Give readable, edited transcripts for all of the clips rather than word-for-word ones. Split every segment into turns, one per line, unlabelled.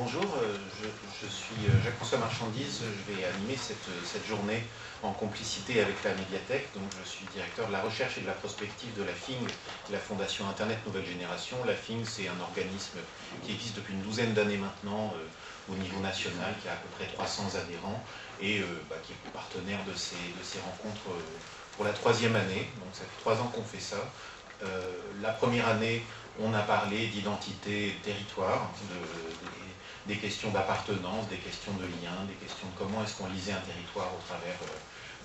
bonjour, je suis Jacques-François Marchandise, je vais animer cette journée en complicité avec la médiathèque. Donc je suis directeur de la recherche et de la prospective de la FING, la Fondation Internet Nouvelle Génération. La FING, c'est un organisme qui existe depuis une douzaine d'années maintenant au niveau national, qui a à peu près 300 adhérents et qui est partenaire de ces rencontres pour la troisième année. Donc ça fait 3 ans qu'on fait ça. La première année, on a parlé d'identité et de territoire, des questions d'appartenance, des questions de lien, des questions de comment est-ce qu'on lisait un territoire au travers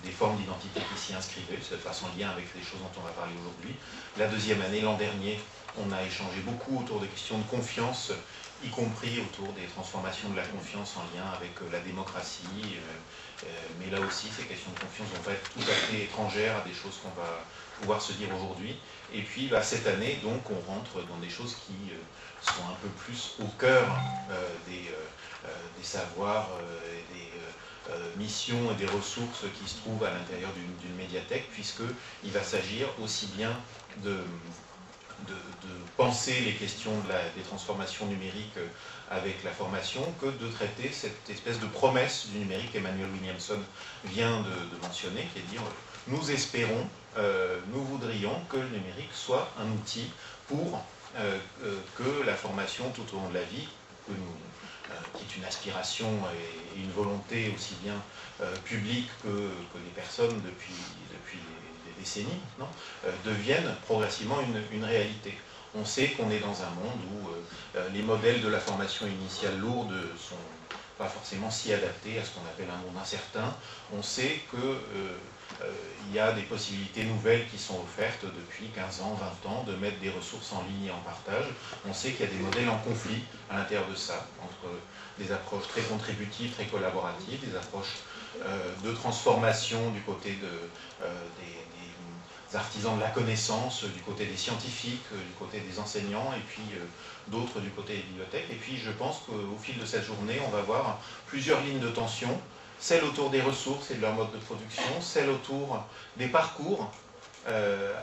des formes d'identité qui s'y inscrivaient, de toute façon lien avec les choses dont on va parler aujourd'hui. La deuxième année, l'an dernier, on a échangé beaucoup autour des questions de confiance, y compris autour des transformations de la confiance en lien avec la démocratie. Mais là aussi, ces questions de confiance vont pas être tout à fait étrangères à des choses qu'on va pouvoir se dire aujourd'hui. Et puis, cette année, donc, on rentre dans des choses qui sont un peu plus au cœur des savoirs et des missions et des ressources qui se trouvent à l'intérieur d'une médiathèque, puisqu'il va s'agir aussi bien de penser les questions des transformations numériques avec la formation que de traiter cette espèce de promesse du numérique qu'Emmanuel Williamson vient de mentionner, qui est de dire nous espérons, nous voudrions que le numérique soit un outil pour que la formation tout au long de la vie, qui est une aspiration et une volonté aussi bien publique que des personnes depuis des décennies maintenant, deviennent progressivement une réalité. On sait qu'on est dans un monde où les modèles de la formation initiale lourde sont pas forcément si adaptés à ce qu'on appelle un monde incertain. On sait qu'il y a des possibilités nouvelles qui sont offertes depuis 15 ans, 20 ans, de mettre des ressources en ligne et en partage. On sait qu'il y a des modèles en conflit à l'intérieur de ça, entre des approches très contributives, très collaboratives, des approches de transformation du côté des artisans de la connaissance, du côté des scientifiques, du côté des enseignants, et puis d'autres du côté des bibliothèques. Et puis je pense qu'au fil de cette journée, on va voir plusieurs lignes de tension, celle autour des ressources et de leur mode de production, celle autour des parcours,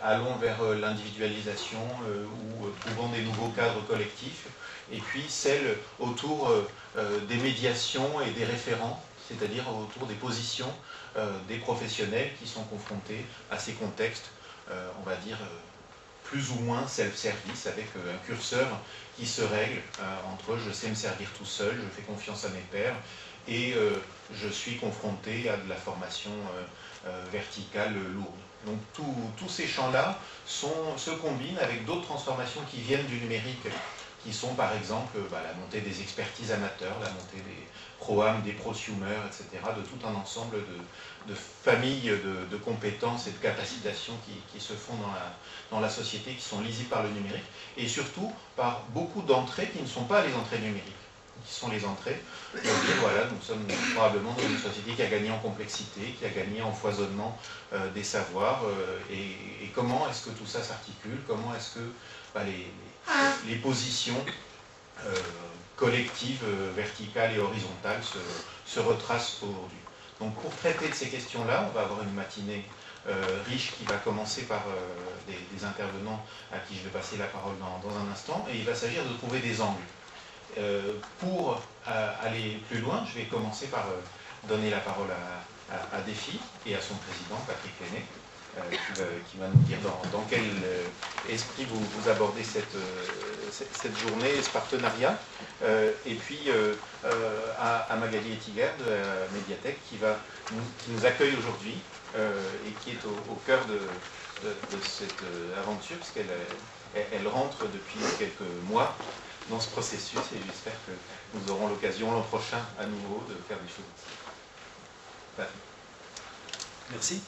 allons vers l'individualisation ou trouvant des nouveaux cadres collectifs, et puis celle autour des médiations et des référents, c'est-à-dire autour des positions des professionnels qui sont confrontés à ces contextes, on va dire, plus ou moins self-service, avec un curseur qui se règle entre je sais me servir tout seul, je fais confiance à mes pairs, et je suis confronté à de la formation verticale lourde. Donc tous ces champs-là se combinent avec d'autres transformations qui viennent du numérique, qui sont par exemple la montée des expertises amateurs, la montée des pro-am, des prosumers, etc., de tout un ensemble de familles de compétences et de capacitation qui se font dans la société, qui sont lisibles par le numérique, et surtout par beaucoup d'entrées qui ne sont pas les entrées numériques, qui sont les entrées. Et voilà, nous sommes probablement dans une société qui a gagné en complexité, qui a gagné en foisonnement des savoirs, et comment est-ce que tout ça s'articule, comment est-ce que les positions collectives, verticales et horizontales se retracent aujourd'hui. Donc pour traiter de ces questions-là, on va avoir une matinée riche qui va commencer par des intervenants à qui je vais passer la parole dans un instant, et il va s'agir de trouver des angles. Pour aller plus loin, je vais commencer par donner la parole à Défi et à son président, Patrick Lenné, qui va nous dire dans quel esprit vous abordez cette journée, ce partenariat, et puis à Magali Etiger de la médiathèque qui nous accueille aujourd'hui et qui est au cœur de cette aventure, parce qu'elle rentre depuis quelques mois dans ce processus, et j'espère que nous aurons l'occasion l'an prochain à nouveau de faire des choses.
Merci.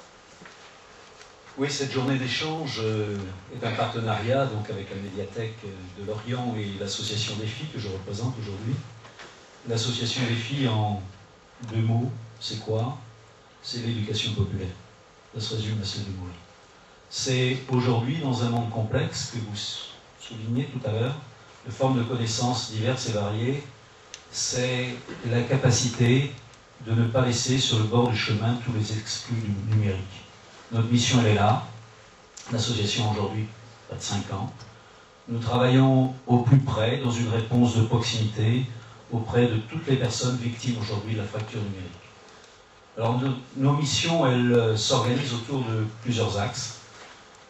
Oui, cette journée d'échange est un partenariat donc, avec la médiathèque de Lorient et l'association Défi que je représente aujourd'hui. L'association Défi, en 2 mots, c'est quoi? C'est l'éducation populaire. Ça se résume à ces 2 mots-là. C'est aujourd'hui, dans un monde complexe que vous soulignez tout à l'heure, de formes de connaissances diverses et variées, c'est la capacité de ne pas laisser sur le bord du chemin tous les exclus du numérique. Notre mission, elle est là. L'association, aujourd'hui, a 5 ans. Nous travaillons au plus près, dans une réponse de proximité, auprès de toutes les personnes victimes aujourd'hui de la fracture numérique. Alors nos missions, elles s'organisent autour de plusieurs axes.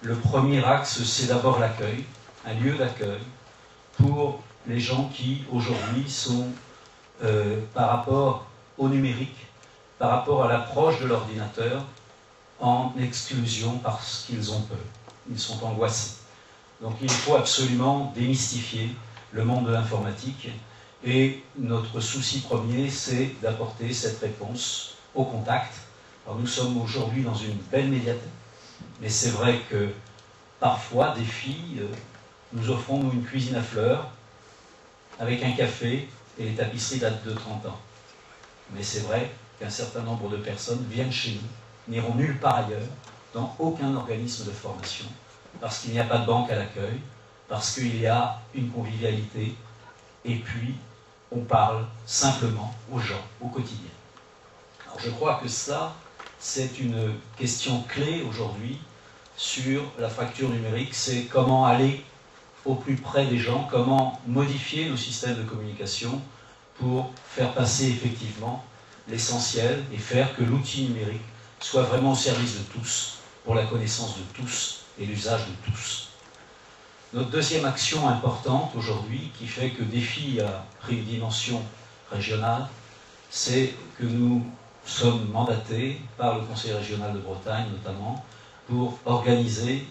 Le premier axe, c'est d'abord l'accueil, un lieu d'accueil pour les gens qui aujourd'hui sont, par rapport au numérique, par rapport à l'approche de l'ordinateur, en exclusion parce qu'ils ont peur, ils sont angoissés. Donc il faut absolument démystifier le monde de l'informatique et notre souci premier, c'est d'apporter cette réponse au contact. Alors nous sommes aujourd'hui dans une belle médiathèque, mais c'est vrai que parfois des filles nous offrons une cuisine à fleurs avec un café et les tapisseries datent de 30 ans. Mais c'est vrai qu'un certain nombre de personnes viennent chez nous, n'iront nulle part ailleurs, dans aucun organisme de formation, parce qu'il n'y a pas de banque à l'accueil, parce qu'il y a une convivialité, et puis on parle simplement aux gens, au quotidien. Alors je crois que ça, c'est une question clé aujourd'hui sur la fracture numérique, c'est comment aller au plus près des gens, comment modifier nos systèmes de communication pour faire passer effectivement l'essentiel et faire que l'outil numérique soit vraiment au service de tous, pour la connaissance de tous et l'usage de tous. Notre deuxième action importante aujourd'hui, qui fait que Défi a pris une dimension régionale, c'est que nous sommes mandatés par le Conseil régional de Bretagne notamment pour organiser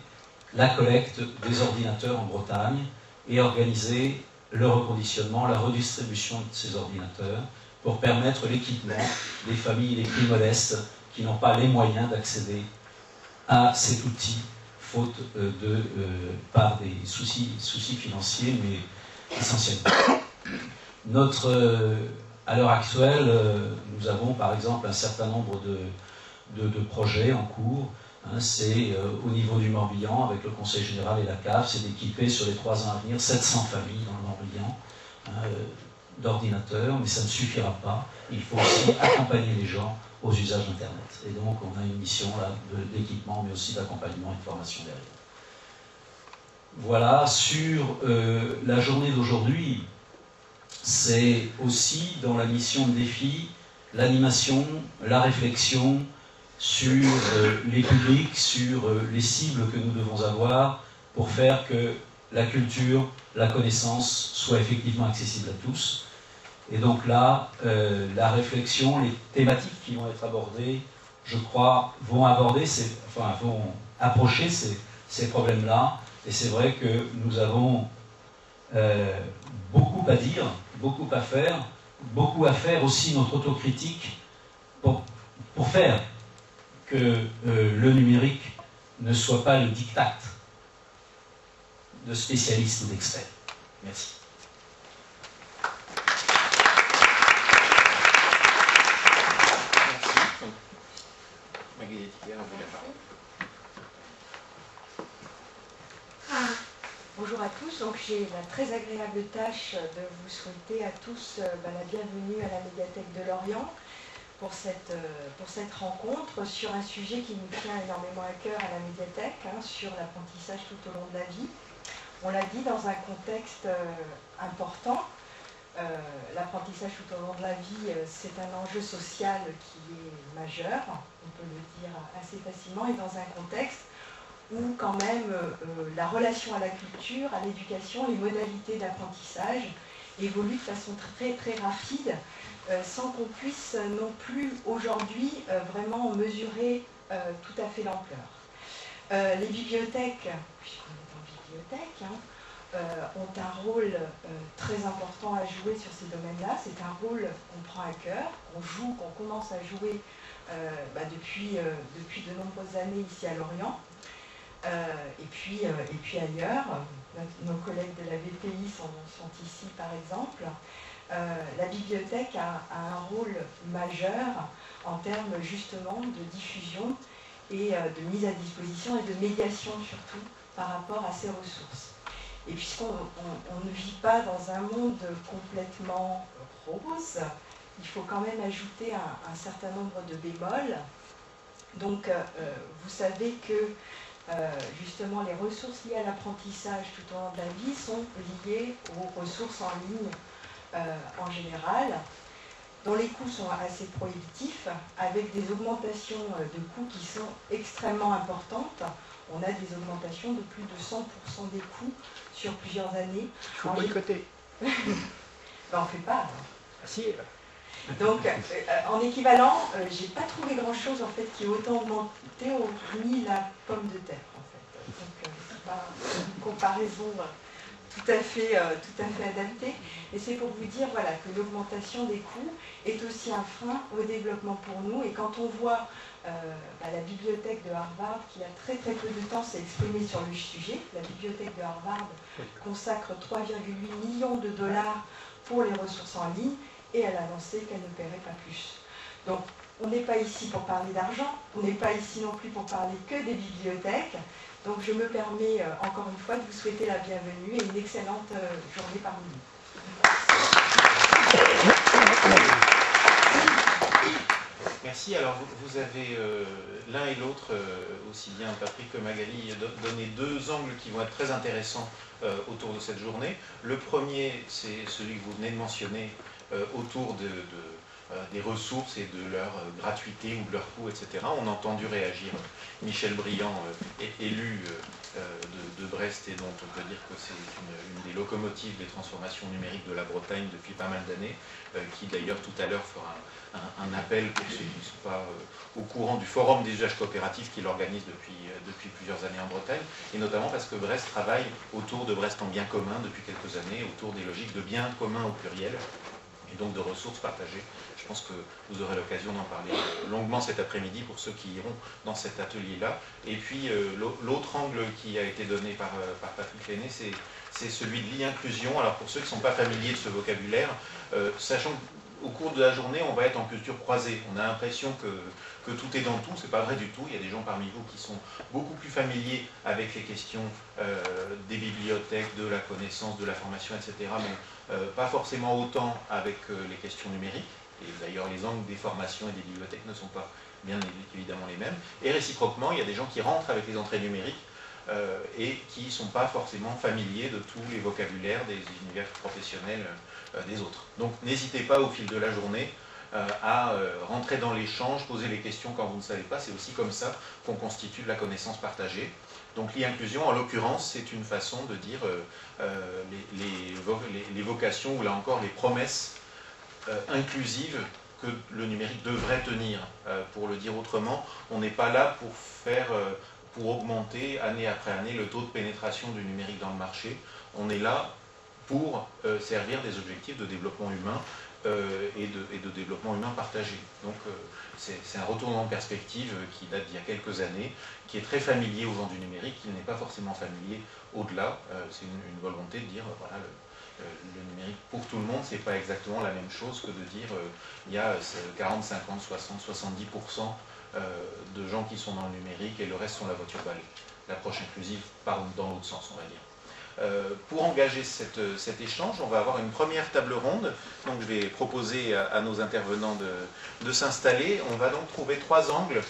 la collecte des ordinateurs en Bretagne et organiser le reconditionnement, la redistribution de ces ordinateurs pour permettre l'équipement des familles les plus modestes qui n'ont pas les moyens d'accéder à cet outil faute par des soucis financiers, mais essentiellement. À l'heure actuelle, nous avons par exemple un certain nombre de projets en cours. C'est au niveau du Morbihan, avec le Conseil général et la CAF, c'est d'équiper sur les 3 ans à venir 700 familles dans le Morbihan d'ordinateurs, mais ça ne suffira pas. Il faut aussi accompagner les gens aux usages d'Internet. Et donc on a une mission là d'équipement, mais aussi d'accompagnement et de formation derrière. Voilà, sur la journée d'aujourd'hui, c'est aussi dans la mission de Défi, l'animation, la réflexion sur les publics, sur les cibles que nous devons avoir pour faire que la culture, la connaissance soit effectivement accessible à tous. Et donc là, la réflexion, les thématiques qui vont être abordées, je crois, vont approcher ces problèmes-là. Et c'est vrai que nous avons beaucoup à dire, beaucoup à faire aussi notre autocritique pour faire que le numérique ne soit pas le diktat de spécialistes ou d'experts. Merci.
Bonjour à tous, donc j'ai la très agréable tâche de vous souhaiter à tous la bienvenue à la médiathèque de Lorient pour cette rencontre sur un sujet qui nous tient énormément à cœur à la médiathèque, sur l'apprentissage tout au long de la vie. On l'a dit, dans un contexte important, l'apprentissage tout au long de la vie, c'est un enjeu social qui est majeur, on peut le dire assez facilement, et dans un contexte où quand même la relation à la culture, à l'éducation, les modalités d'apprentissage évoluent de façon très très rapide, sans qu'on puisse non plus aujourd'hui vraiment mesurer tout à fait l'ampleur. Les bibliothèques, puisqu'on est en bibliothèque, ont un rôle très important à jouer sur ces domaines-là. C'est un rôle qu'on prend à cœur, qu'on commence à jouer depuis de nombreuses années ici à Lorient. Et puis ailleurs, nos collègues de la VPI sont ici par exemple. La bibliothèque a un rôle majeur en termes justement de diffusion et de mise à disposition et de médiation surtout par rapport à ces ressources. Et puisqu'on ne vit pas dans un monde complètement rose, il faut quand même ajouter un certain nombre de bémols. Donc vous savez que justement les ressources liées à l'apprentissage tout au long de la vie sont liées aux ressources en ligne en général, dont les coûts sont assez prohibitifs, avec des augmentations de coûts qui sont extrêmement importantes. On a des augmentations de plus de 100% des coûts sur plusieurs années.
Il faut boycotter.
Ben, on ne fait pas.
Ah, si.
Donc, en équivalent, j'ai pas trouvé grand-chose en fait qui ait autant augmenté, ni la pomme de terre en fait. Donc, c'est pas une comparaison tout à fait adaptée. Et c'est pour vous dire voilà, que l'augmentation des coûts est aussi un frein au développement pour nous. Et quand on voit la bibliothèque de Harvard, qui a très peu de temps s'est exprimée sur le sujet, la bibliothèque de Harvard consacre 3,8 millions de dollars pour les ressources en ligne, et elle a annoncé qu'elle ne paierait pas plus. Donc, on n'est pas ici pour parler d'argent, on n'est pas ici non plus pour parler que des bibliothèques. Donc, je me permets encore une fois de vous souhaiter la bienvenue et une excellente journée parmi nous.
Merci. Alors, vous avez l'un et l'autre, aussi bien Patrick que Magali, donné deux angles qui vont être très intéressants autour de cette journée. Le premier, c'est celui que vous venez de mentionner, autour des ressources et de leur gratuité ou de leur coût, etc. On a entendu réagir Michel Briand, élu de Brest, et dont on peut dire que c'est une des locomotives des transformations numériques de la Bretagne depuis pas mal d'années, qui d'ailleurs tout à l'heure fera un appel pour ceux qui ne sont pas au courant du forum des usages coopératifs qu'il organise depuis plusieurs années en Bretagne, et notamment parce que Brest travaille autour de Brest en bien commun depuis quelques années, autour des logiques de biens communs au pluriel, et donc de ressources partagées. Je pense que vous aurez l'occasion d'en parler longuement cet après-midi pour ceux qui iront dans cet atelier-là. Et puis l'autre angle qui a été donné par Patrick Lenné, c'est celui de l'e-inclusion. Alors pour ceux qui ne sont pas familiers de ce vocabulaire, sachant qu'au cours de la journée, on va être en culture croisée. On a l'impression que tout est dans tout, c'est pas vrai du tout. Il y a des gens parmi vous qui sont beaucoup plus familiers avec les questions des bibliothèques, de la connaissance, de la formation, etc. Mais pas forcément autant avec les questions numériques. Et d'ailleurs, les angles des formations et des bibliothèques ne sont pas bien évidemment les mêmes. Et réciproquement, il y a des gens qui rentrent avec les entrées numériques et qui ne sont pas forcément familiers de tous les vocabulaires des univers professionnels des autres. Donc n'hésitez pas au fil de la journée à rentrer dans l'échange, poser les questions quand vous ne savez pas. C'est aussi comme ça qu'on constitue de la connaissance partagée. Donc l'e-inclusion, en l'occurrence, c'est une façon de dire les vocations, ou là encore les promesses inclusives que le numérique devrait tenir. Pour le dire autrement, on n'est pas là pour augmenter année après année le taux de pénétration du numérique dans le marché. On est là pour servir des objectifs de développement humain et de développement humain partagé. Donc c'est un retournement de perspective qui date d'il y a quelques années, qui est très familier aux gens du numérique, qui n'est pas forcément familier au-delà. C'est une volonté de dire, voilà, le numérique pour tout le monde, c'est pas exactement la même chose que de dire il y a 40, 50, 60, 70% de gens qui sont dans le numérique et le reste sont la voiture balai. L'approche inclusive part dans l'autre sens, on va dire. Pour engager cet échange, on va avoir une première table ronde. Donc je vais proposer à nos intervenants de s'installer. On va donc trouver trois angles.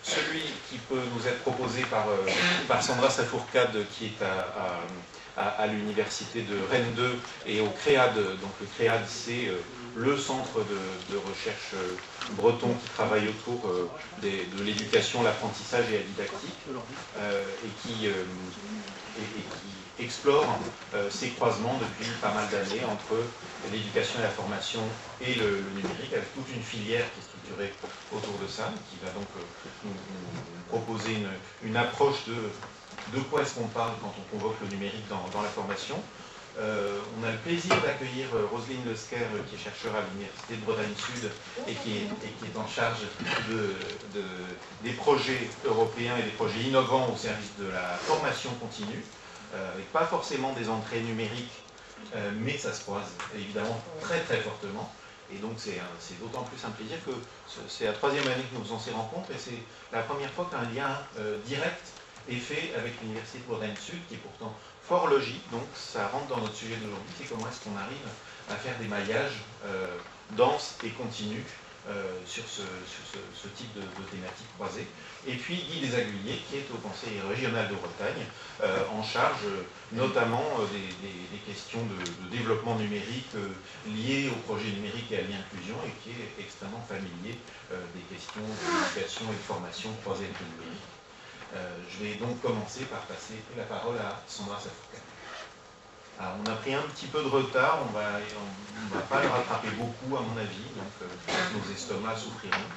Celui qui peut nous être proposé par Sandra Safourcade, qui est à l'université de Rennes 2 et au CREAD. Donc le CREAD, c'est le centre de recherche breton qui travaille autour de l'éducation, l'apprentissage et la didactique, et qui explore ces croisements depuis pas mal d'années entre l'éducation et la formation et le numérique, avec toute une filière qui est structurée autour de ça, qui va donc nous proposer une approche de quoi est-ce qu'on parle quand on convoque le numérique dans la formation. On a le plaisir d'accueillir Roselyne Lesquer, qui est chercheure à l'Université de Bretagne Sud et qui est en charge des projets européens et des projets innovants au service de la formation continue, avec pas forcément des entrées numériques, mais ça se croise évidemment très très fortement. Et donc c'est d'autant plus un plaisir que c'est la troisième année que nous faisons ces rencontres, et c'est la première fois qu'un lien direct est fait avec l'Université de Bretagne Sud, qui est pourtant fort logique. Donc ça rentre dans notre sujet d'aujourd'hui, c'est comment est-ce qu'on arrive à faire des maillages denses et continus sur ce type de thématique croisée. Et puis Guy Desaguliers, qui est au Conseil régional de Bretagne, en charge notamment des questions de développement numérique liées au projet numérique et à l'inclusion, et qui est extrêmement familier des questions d'éducation et de formation croisées avec le numérique. Je vais donc commencer par passer la parole à Sandra Safouka. Alors, on a pris un petit peu de retard, on va pas le rattraper beaucoup à mon avis, donc nos estomacs souffriront,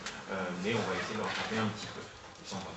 mais on va essayer de le rattraper un petit peu. Sandra.